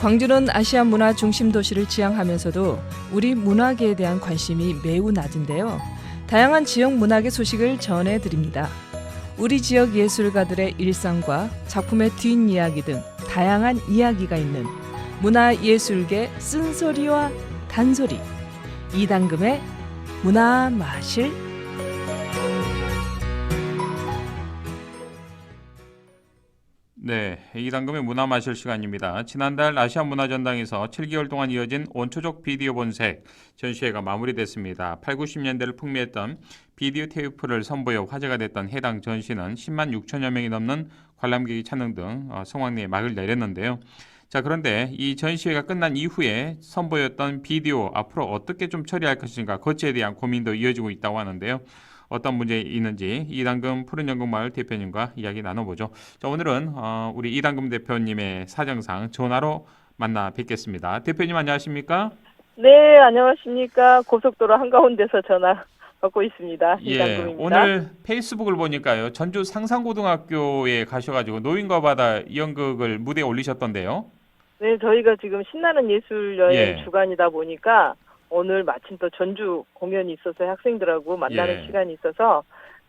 광주는 아시아 문화 중심 도시를 지향하면서도 우리 문화계에 대한 관심이 매우 낮은데요. 다양한 지역 문학의 소식을 전해드립니다. 우리 지역 예술가들의 일상과 작품의 뒷이야기 등 다양한 이야기가 있는 문화예술계 쓴소리와 단소리, 이당금의 문화마실. 네, 이당금의 문화 마실 시간입니다. 지난달 아시아 문화전당에서 7개월 동안 이어진 원초적 비디오 본색 전시회가 마무리됐습니다. 8, 90년대를 풍미했던 비디오 테이프를 선보여 화제가 됐던 해당 전시는 10만 6천여 명이 넘는 관람객이 찾는 등 성황리에 막을 내렸는데요. 자, 그런데 이 전시회가 끝난 이후에 선보였던 비디오 앞으로 어떻게 좀 처리할 것인가, 거치에 대한 고민도 이어지고 있다고 하는데요. 어떤 문제 있는지 이당금 푸른연극마을 대표님과 이야기 나눠보죠. 자, 오늘은 우리 이당금 대표님의 사정상 전화로 만나 뵙겠습니다. 대표님 안녕하십니까? 네, 안녕하십니까. 고속도로 한가운데서 전화 받고 있습니다. 예, 이당금입니다. 오늘 페이스북을 보니까요. 전주 상산고등학교에 가셔가지고 노인과 바다 연극을 무대에 올리셨던데요. 네, 저희가 지금 신나는 예술 여행 예. 주간이다 보니까 오늘 마침 또 전주 공연이 있어서 학생들하고 만나는 예. 시간이 있어서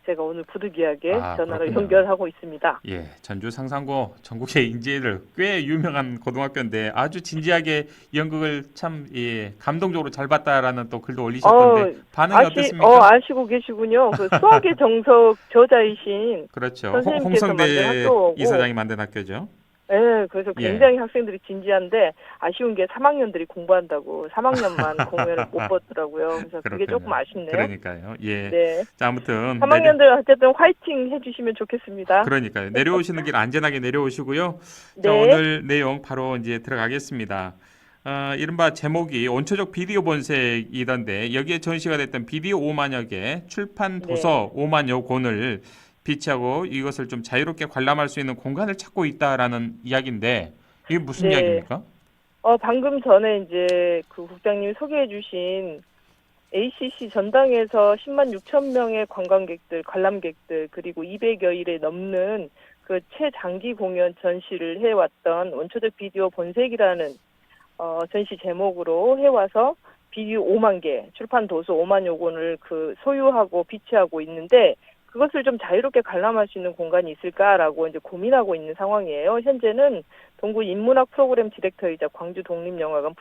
제가 오늘 부득이하게 전화로 그렇군요. 연결하고 있습니다. 예, 전주 상산고 전국의 인재를 꽤 유명한 고등학교인데 아주 진지하게 연극을 참 감동적으로 잘 봤다라는 또 글도 올리셨던데 반응이 어떻습니까? 아시고 계시군요. 그 수학의 정석 저자이신 그렇죠. 선생님께서 만든 홍성대 학교고. 이사장이 만든 학교죠. 네, 그래서 예. 굉장히 학생들이 진지한데 아쉬운 게 3학년들이 공부한다고 3학년만 공연을 못 보더라고요. 그래서 그게 그렇군요. 조금 아쉽네요. 그러니까요. 예. 네. 자, 아무튼 3학년들 어쨌든 화이팅 해주시면 좋겠습니다. 그러니까요. 내려오시는 길 안전하게 내려오시고요. 자, 네. 오늘 내용 바로 이제 들어가겠습니다. 이른바 제목이 원초적 비디오 본색이던데 여기에 전시가 됐던 비디오 5만여 개, 출판 도서 5만여 권을 비치하고 이것을 좀 자유롭게 관람할 수 있는 공간을 찾고 있다라는 이야기인데 이게 무슨 네. 이야기입니까? 방금 전에 이제 그 국장님이 소개해주신 ACC 전당에서 10만 6천 명의 관광객들, 관람객들 그리고 200여 일에 넘는 그 최장기 공연 전시를 해왔던 원초적 비디오 본색이라는 전시 제목으로 해와서 비디오 5만 개, 출판 도서 5만여 권을 그 소유하고 비치하고 있는데 그것을 좀 자유롭게 관람할 수 있는 공간이 있을까라고 이제 고민하고 있는 상황이에요. 현재는 동구 인문학 프로그램 디렉터이자 광주 독립영화관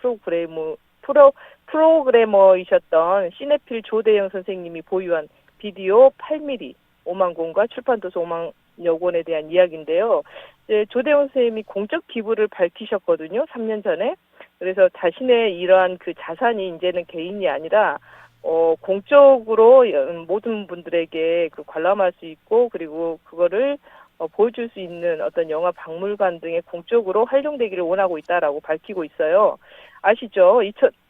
프로그래머이셨던 시네필 조대영 선생님이 보유한 비디오 8mm 5만 권과 출판 도서 5만여 권에 대한 이야기인데요. 이제 조대영 선생님이 공적 기부를 밝히셨거든요. 3년 전에. 그래서 자신의 이러한 그 자산이 이제는 개인이 아니라 공적으로 모든 분들에게 그 관람할 수 있고 그리고 그거를 보여줄 수 있는 어떤 영화 박물관 등의 공적으로 활용되기를 원하고 있다라고 밝히고 있어요. 아시죠?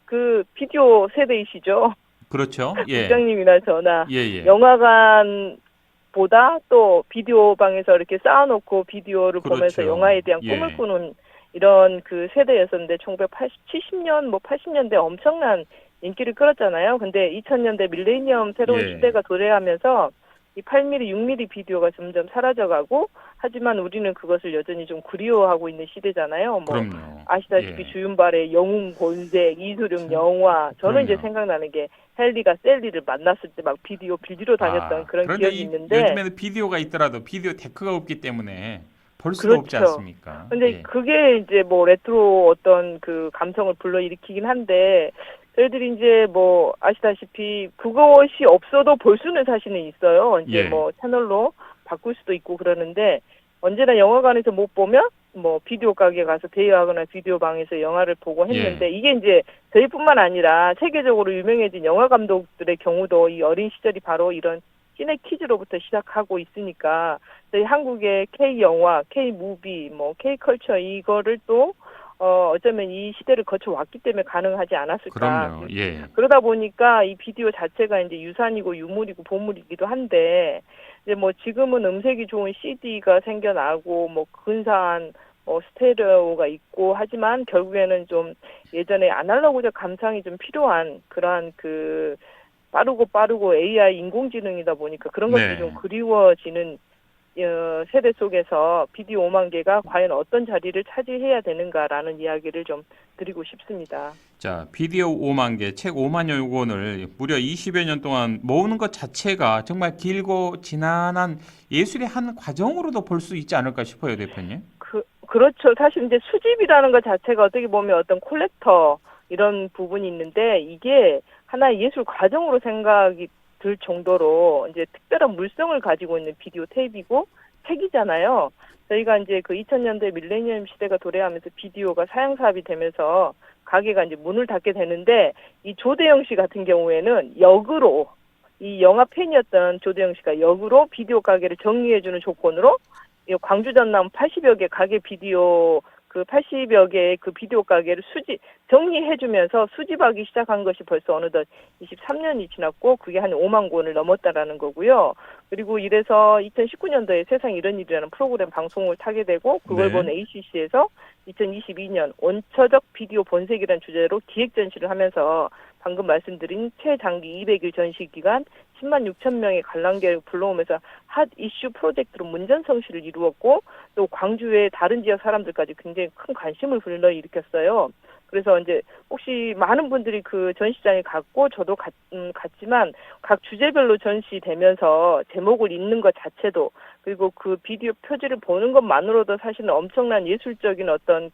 그 비디오 세대이시죠? 그렇죠. 예. 국장님이나 저나 예. 영화관보다 또 비디오 방에서 이렇게 쌓아놓고 비디오를 그렇죠. 보면서 영화에 대한 꿈을 꾸는 이런 그 세대였었는데 1970년, 80년대 엄청난 인기를 끌었잖아요. 근데 2000년대 밀레니엄 새로운 시대가 도래하면서 이 8mm, 6mm 비디오가 점점 사라져가고 하지만 우리는 그것을 여전히 좀 그리워하고 있는 시대잖아요. 그럼요. 아시다시피 주윤발의 영웅 본색, 이소룡 영화. 저는 이제 생각나는 게 헨리가 셀리를 만났을 때 막 비디오 빌리러 다녔던 그런 기억이 있는데 요즘에는 비디오가 있더라도 비디오 데크가 없기 때문에 볼 수가 없지 않습니까? 근데 그게 이제 레트로 어떤 그 감성을 불러일으키긴 한데 저희들이 이제 아시다시피 그것이 없어도 볼 수는 사실은 있어요. 이제 채널로 바꿀 수도 있고 그러는데 언제나 영화관에서 못 보면 비디오 가게 가서 대여하거나 비디오 방에서 영화를 보고 했는데 이게 이제 저희뿐만 아니라 세계적으로 유명해진 영화 감독들의 경우도 이 어린 시절이 바로 이런 시네키즈로부터 시작하고 있으니까 저희 한국의 K-영화, K-무비, K-컬처 이거를 또 어쩌면 이 시대를 거쳐왔기 때문에 가능하지 않았을까. 그럼요. 그러다 보니까 이 비디오 자체가 이제 유산이고 유물이고 보물이기도 한데 이제 지금은 음색이 좋은 CD가 생겨나고 근사한 스테레오가 있고 하지만 결국에는 좀 예전에 아날로그적 감상이 좀 필요한 그러한 빠르고 AI 인공지능이다 보니까 그런 것들이 좀 그리워지는 세대 속에서 비디오 5만 개가 과연 어떤 자리를 차지해야 되는가라는 이야기를 좀 드리고 싶습니다. 자, 비디오 5만 개, 책 5만여 권을 무려 20여 년 동안 모으는 것 자체가 정말 길고 지난한 예술의 한 과정으로도 볼 수 있지 않을까 싶어요, 대표님. 그렇죠. 사실 이제 수집이라는 것 자체가 어떻게 보면 어떤 콜렉터 이런 부분이 있는데 이게 하나의 예술 과정으로 생각이 들 정도로 이제 특별한 물성을 가지고 있는 비디오 테이프이고 책이잖아요. 저희가 이제 그 2000년대 밀레니엄 시대가 도래하면서 비디오가 사양 사업이 되면서 가게가 이제 문을 닫게 되는데 이 조대영 씨 같은 경우에는 역으로 이 영화 팬이었던 조대영 씨가 역으로 비디오 가게를 정리해주는 조건으로 광주 전남 80여 개 가게 비디오 그 80여 개의 그 비디오 가게를 정리해주면서 수집하기 시작한 것이 벌써 어느덧 23년이 지났고 그게 한 5만 권을 넘었다라는 거고요. 그리고 이래서 2019년도에 세상 이런 일이라는 프로그램 방송을 타게 되고 그걸 본 ACC에서 2022년 원초적 비디오 본색이라는 주제로 기획 전시를 하면서 방금 말씀드린 최장기 200일 전시 기간 10만 6천 명의 관람객을 불러오면서 핫 이슈 프로젝트로 문전성시를 이루었고 또 광주의 다른 지역 사람들까지 굉장히 큰 관심을 불러일으켰어요. 그래서 이제 혹시 많은 분들이 그 전시장에 갔고 저도 갔지만 각 주제별로 전시되면서 제목을 읽는 것 자체도 그리고 그 비디오 표지를 보는 것만으로도 사실은 엄청난 예술적인 어떤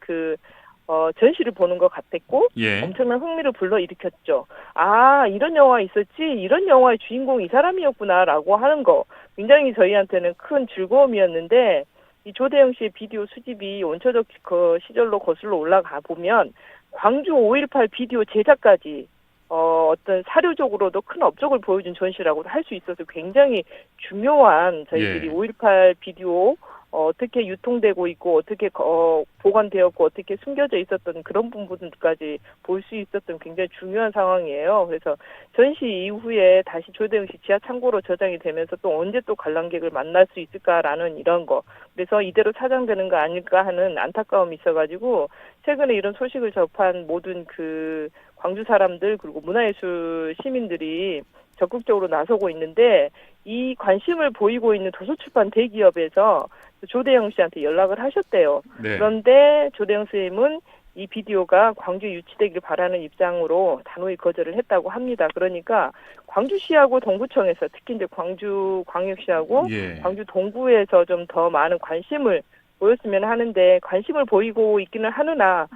전시를 보는 것 같았고 엄청난 흥미를 불러일으켰죠. 아, 이런 영화 있었지? 이런 영화의 주인공이 이 사람이었구나라고 하는 거 굉장히 저희한테는 큰 즐거움이었는데 이 조대영 씨의 비디오 수집이 원초적 그 시절로 거슬러 올라가 보면 광주 5.18 비디오 제작까지 어떤 사료적으로도 큰 업적을 보여준 전시라고도 할 수 있어서 굉장히 중요한 저희들이 5.18 비디오 어떻게 유통되고 있고 어떻게 보관되었고 어떻게 숨겨져 있었던 그런 부분들까지 볼 수 있었던 굉장히 중요한 상황이에요. 그래서 전시 이후에 다시 조대영 씨 지하 창고로 저장이 되면서 또 언제 또 관람객을 만날 수 있을까라는 이런 거. 그래서 이대로 사장되는 거 아닐까 하는 안타까움이 있어가지고 최근에 이런 소식을 접한 모든 그 광주 사람들 그리고 문화예술 시민들이 적극적으로 나서고 있는데 이 관심을 보이고 있는 도서출판 대기업에서 조대영 씨한테 연락을 하셨대요. 그런데 조대영 선생님은 이 비디오가 광주에 유치되길 바라는 입장으로 단호히 거절을 했다고 합니다. 그러니까 광주시하고 동구청에서 특히 이제 광주광역시하고 광주 동구에서 좀 더 많은 관심을 보였으면 하는데 관심을 보이고 있기는 하느나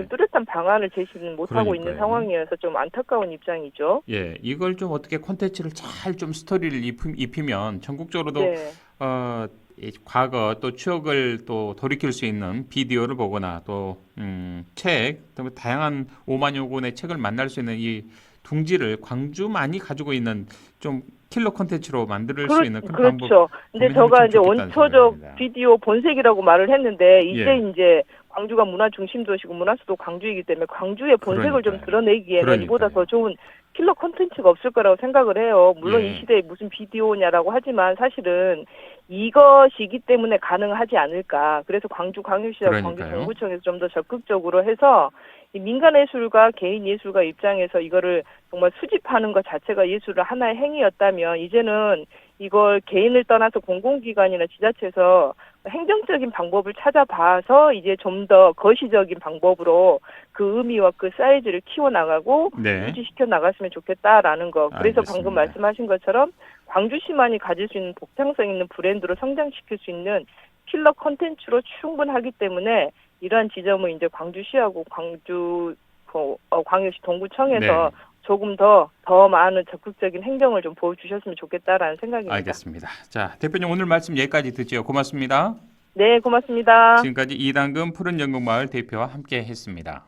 뚜렷한 방안을 제시는 못하고 있는 상황이어서 좀 안타까운 입장이죠. 예, 이걸 좀 어떻게 콘텐츠를 잘 좀 스토리를 입히면 전국적으로도 과거 또 추억을 또 돌이킬 수 있는 비디오를 보거나 또 책, 또 다양한 5만여 권의 책을 만날 수 있는 이 둥지를 광주만이 가지고 있는 좀 킬러 콘텐츠로 만들 수 있는 그런 방법. 그렇죠. 근데 제가 이제 원초적 비디오 본색이라고 말을 했는데 이제 광주가 문화 중심 도시고 문화 수도 광주이기 때문에 광주의 본색을 좀 드러내기에는 이보다 더 좋은 킬러 콘텐츠가 없을 거라고 생각을 해요. 물론 이 시대에 무슨 비디오냐라고 하지만 사실은 이것이기 때문에 가능하지 않을까. 그래서 광주광역시와 광주 동구청에서 좀 더 적극적으로 해서 이 민간 예술가, 개인 예술가 입장에서 이거를 정말 수집하는 것 자체가 예술의 하나의 행위였다면 이제는 이걸 개인을 떠나서 공공기관이나 지자체에서 행정적인 방법을 찾아봐서 이제 좀 더 거시적인 방법으로 그 의미와 그 사이즈를 키워나가고 유지시켜 나갔으면 좋겠다라는 거. 그래서 방금 말씀하신 것처럼 광주시만이 가질 수 있는 복장성 있는 브랜드로 성장시킬 수 있는 킬러 콘텐츠로 충분하기 때문에 이러한 지점을 이제 광주시하고 광역시 동구청에서 조금 더 많은 적극적인 행정을 좀 보여주셨으면 좋겠다라는 생각입니다. 알겠습니다. 자, 대표님 오늘 말씀 여기까지 듣죠. 고맙습니다. 네, 고맙습니다. 지금까지 이당금 푸른연극마을 대표와 함께했습니다.